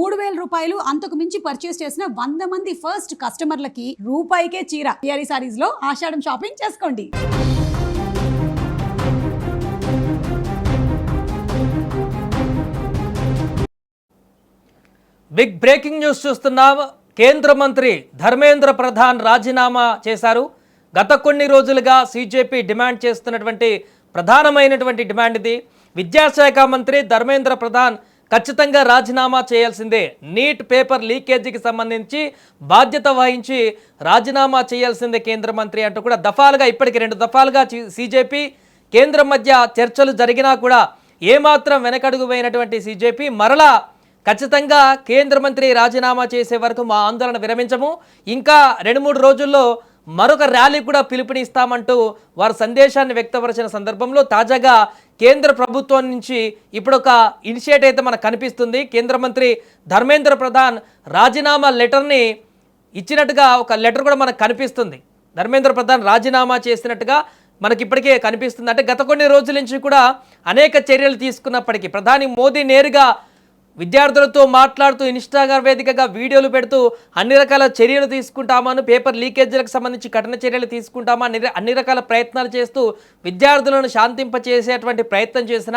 రూపాయలు అంతకు మించి పర్చేస్ చేసిన 100 మంది ఫస్ట్ కస్టమర్లకి రూపాయికే చీర టిఆర్ఈ సారీస్ లో ఆషాఢం షాపింగ్ చేసుకోండి. బిగ్ బ్రేకింగ్ న్యూస్ చూస్తున్నాం. కేంద్ర మంత్రి ధర్మేంద్ర ప్రధాన్ రాజీనామా చేశారు. గత కొన్ని రోజులుగా సీజేపీ డిమాండ్ చేస్తున్నటువంటి ప్రధానమైనటువంటి డిమాండ్ ఇది. విద్యాశాఖ మంత్రి ధర్మేంద్ర ప్రధాన్ ఖచ్చితంగా రాజీనామా చేయాల్సిందే. నీట్ పేపర్ లీకేజీకి సంబంధించి బాధ్యత వహించి రాజీనామా చేయాల్సిందే కేంద్ర మంత్రి అంటూ కూడా దఫాలుగా ఇప్పటికి 2 దఫాలుగా సీజేపీ కేంద్రం మధ్య చర్చలు జరిగినా కూడా ఏమాత్రం వెనకడుగు వేయనటువంటి సీజేపీ మరలా ఖచ్చితంగా కేంద్ర మంత్రి రాజీనామా చేసే వరకు మా ఆందోళన విరమించము, ఇంకా 2-3 రోజుల్లో మరొక ర్యాలీ కూడా పిలుపునిస్తామంటూ వారు సందేశాన్ని వ్యక్తపరిచిన సందర్భంలో తాజాగా కేంద్ర ప్రభుత్వం నుంచి ఇప్పుడు ఒక ఇనిషియేటివ్ అయితే మనకు కనిపిస్తుంది. కేంద్ర మంత్రి ధర్మేంద్ర ప్రధాన్ రాజీనామా లెటర్ని ఇచ్చినట్టుగా ఒక లెటర్ కూడా మనకు కనిపిస్తుంది. ధర్మేంద్ర ప్రధాన్ రాజీనామా చేసినట్టుగా మనకి ఇప్పటికే కనిపిస్తుంది. అంటే గత కొన్ని రోజుల నుంచి కూడా అనేక చర్యలు తీసుకున్నప్పటికీ ప్రధాని మోదీ నేరుగా విద్యార్థులతో మాట్లాడుతూ ఇన్స్టాగ్రామ్ వేదికగా వీడియోలు పెడుతూ అన్ని రకాల చర్యలు తీసుకుంటామని, పేపర్ లీకేజీలకు సంబంధించి కఠిన చర్యలు తీసుకుంటామని అన్ని రకాల ప్రయత్నాలు చేస్తూ విద్యార్థులను శాంతింపచేసేటువంటి ప్రయత్నం చేసిన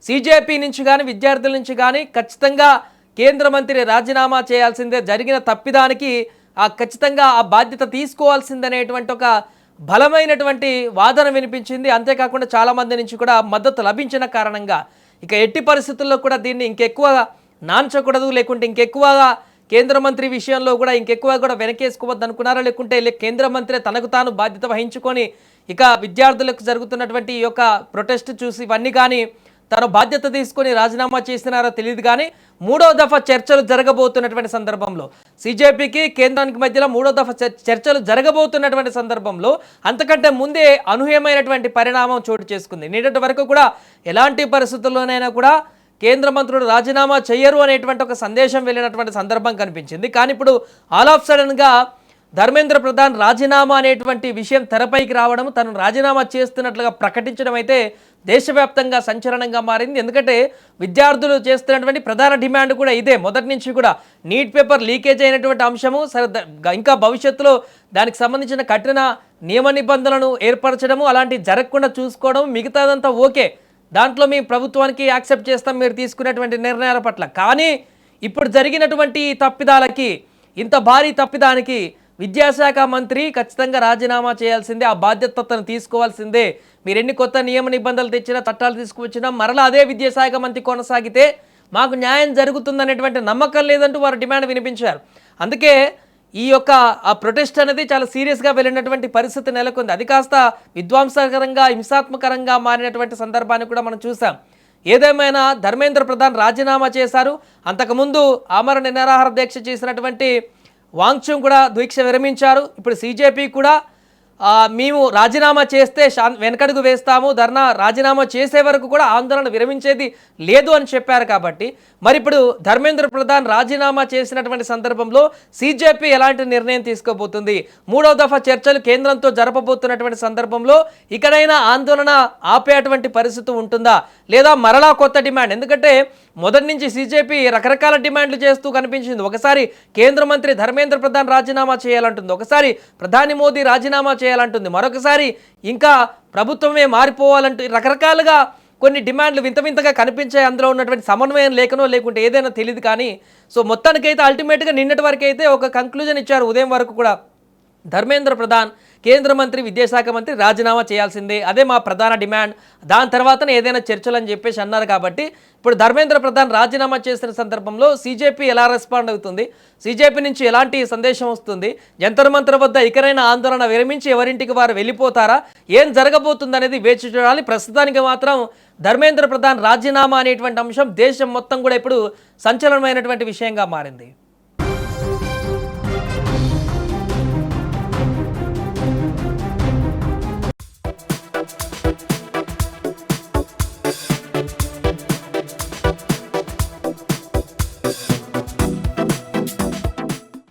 సీజేపీ నుంచి కానీ విద్యార్థుల నుంచి కానీ ఖచ్చితంగా కేంద్ర మంత్రి రాజీనామా చేయాల్సిందే, జరిగిన తప్పిదానికి ఖచ్చితంగా ఆ బాధ్యత తీసుకోవాల్సిందనేటువంటి ఒక బలమైనటువంటి వాదన వినిపించింది. అంతేకాకుండా చాలామంది నుంచి కూడా మద్దతు లభించిన కారణంగా ఇక ఎట్టి పరిస్థితుల్లో కూడా దీన్ని ఇంకెక్కువగా నాంచకూడదు, లేకుంటే ఇంకెక్కువగా కేంద్ర మంత్రి విషయంలో కూడా ఇంకెక్కువ కూడా వెనకేసుకోవద్దు అనుకున్నారా, లేకుంటే కేంద్ర మంత్రి తనకు తాను బాధ్యత వహించుకొని ఇక విద్యార్థులకు జరుగుతున్నటువంటి ఈ యొక్క ప్రొటెస్ట్ చూసి ఇవన్నీ కానీ తను బాధ్యత తీసుకొని రాజీనామా చేసినారో తెలియదు. కానీ 3వ దఫా చర్చలు జరగబోతున్నటువంటి సందర్భంలో సీజేపీకి కేంద్రానికి మధ్యలో 3వ దఫా చర్చలు జరగబోతున్నటువంటి సందర్భంలో అంతకంటే ముందే అనూహ్యమైనటువంటి పరిణామం చోటు చేసుకుంది. నిన్నటి వరకు కూడా ఎలాంటి పరిస్థితుల్లోనైనా కూడా కేంద్ర మంత్రులు రాజీనామా చేయరు అనేటువంటి ఒక సందేశం వెళ్ళినటువంటి సందర్భం కనిపించింది. కానీ ఇప్పుడు ఆల్ ఆఫ్ సడన్గా ధర్మేంద్ర ప్రధాన్ రాజీనామా అనేటువంటి విషయం తెరపైకి రావడం, తను రాజీనామా చేస్తున్నట్లుగా ప్రకటించడం అయితే దేశవ్యాప్తంగా సంచలనంగా మారింది. ఎందుకంటే విద్యార్థులు చేస్తున్నటువంటి ప్రధాన డిమాండ్ కూడా ఇదే. మొదటి నుంచి కూడా నీట్ పేపర్ లీకేజ్ అయినటువంటి అంశము, ఇంకా భవిష్యత్తులో దానికి సంబంధించిన కఠిన నియమ నిబంధనలను ఏర్పరచడము, అలాంటివి జరగకుండా చూసుకోవడం, మిగతాదంతా ఓకే, దాంట్లో మీ ప్రభుత్వానికి యాక్సెప్ట్ చేస్తాం మీరు తీసుకునేటువంటి నిర్ణయాల పట్ల. కానీ ఇప్పుడు జరిగినటువంటి తప్పిదాలకి, ఇంత భారీ తప్పిదానికి విద్యాశాఖ మంత్రి ఖచ్చితంగా రాజీనామా చేయాల్సిందే, ఆ బాధ్యతను తీసుకోవాల్సిందే. మీరు ఎన్ని కొత్త నియమ నిబంధనలు తెచ్చినా, చట్టాలు తీసుకువచ్చినా మరలా అదే విద్యాశాఖ మంత్రి కొనసాగితే మాకు న్యాయం జరుగుతుందనేటువంటి నమ్మకం లేదంటూ వారు డిమాండ్ వినిపించారు. అందుకే ఈ యొక్క ఆ ప్రొటెస్ట్ అనేది చాలా సీరియస్గా వెళ్ళినటువంటి పరిస్థితి నెలకొంది. అది కాస్త విధ్వంసకరంగా, హింసాత్మకరంగా మారినటువంటి సందర్భాన్ని కూడా మనం చూసాం. ఏదేమైనా ధర్మేంద్ర ప్రధాన్ రాజీనామా చేశారు. అంతకుముందు ఆమరణ నిరాహార దీక్ష చేసినటువంటి వాంగ్చుక్ కూడా దీక్ష విరమించారు. ఇప్పుడు సీజేపీ కూడా మేము రాజీనామా చేస్తే వెనకడుగు వేస్తాము, రాజీనామా చేసే వరకు కూడా ఆందోళన విరమించేది లేదు అని చెప్పారు. కాబట్టి మరి ఇప్పుడు ధర్మేంద్ర ప్రధాన్ రాజీనామా చేసినటువంటి సందర్భంలో సీజేపీ ఎలాంటి నిర్ణయం తీసుకోబోతుంది, 3వ దఫా చర్చలు కేంద్రంతో జరపబోతున్నటువంటి సందర్భంలో ఇకనైనా ఆందోళన ఆపేటువంటి పరిస్థితి ఉంటుందా, లేదా మరలా కొత్త డిమాండ్? ఎందుకంటే మొదటి నుంచి సీజేపీ రకరకాల డిమాండ్లు చేస్తూ కనిపించింది. ఒకసారి కేంద్ర మంత్రి ధర్మేంద్ర ప్రధాన్ రాజీనామా చేయాలంటుంది, ఒకసారి ప్రధాని మోదీ రాజీనామా చేయాలంటుంది, మరొకసారి ఇంకా ప్రభుత్వమే మారిపోవాలంటూ రకరకాలుగా కొన్ని డిమాండ్లు వింత వింతగా కనిపించాయి. అందులో ఉన్నటువంటి సమన్వయం లేకనో లేకుంటే ఏదైనా తెలియదు. కానీ సో మొత్తానికైతే అల్టిమేట్గా నిన్నటి వరకు అయితే ఒక కంక్లూజన్ ఇచ్చారు. ఉదయం వరకు కూడా ధర్మేంద్ర ప్రధాన్ కేంద్ర మంత్రి, విద్యాశాఖ మంత్రి రాజీనామా చేయాల్సిందే, అదే మా ప్రధాన డిమాండ్, దాని తర్వాతనే ఏదైనా చర్చలు అని చెప్పేసి అన్నారు. కాబట్టి ఇప్పుడు ధర్మేంద్ర ప్రధాన్ రాజీనామా చేసిన సందర్భంలో సీజేపీ ఎలా రెస్పాండ్ అవుతుంది, సీజేపీ నుంచి ఎలాంటి సందేశం వస్తుంది, జంతర్ మంతర్ వద్ద ఇకనైనా ఆందోళన విరమించి ఎవరింటికి వారు వెళ్ళిపోతారా, ఏం జరగబోతుంది అనేది వేచి చూడాలి. ప్రస్తుతానికి మాత్రం ధర్మేంద్ర ప్రధాన్ రాజీనామా అనేటువంటి అంశం దేశం మొత్తం కూడా ఇప్పుడు సంచలనమైనటువంటి విషయంగా మారింది.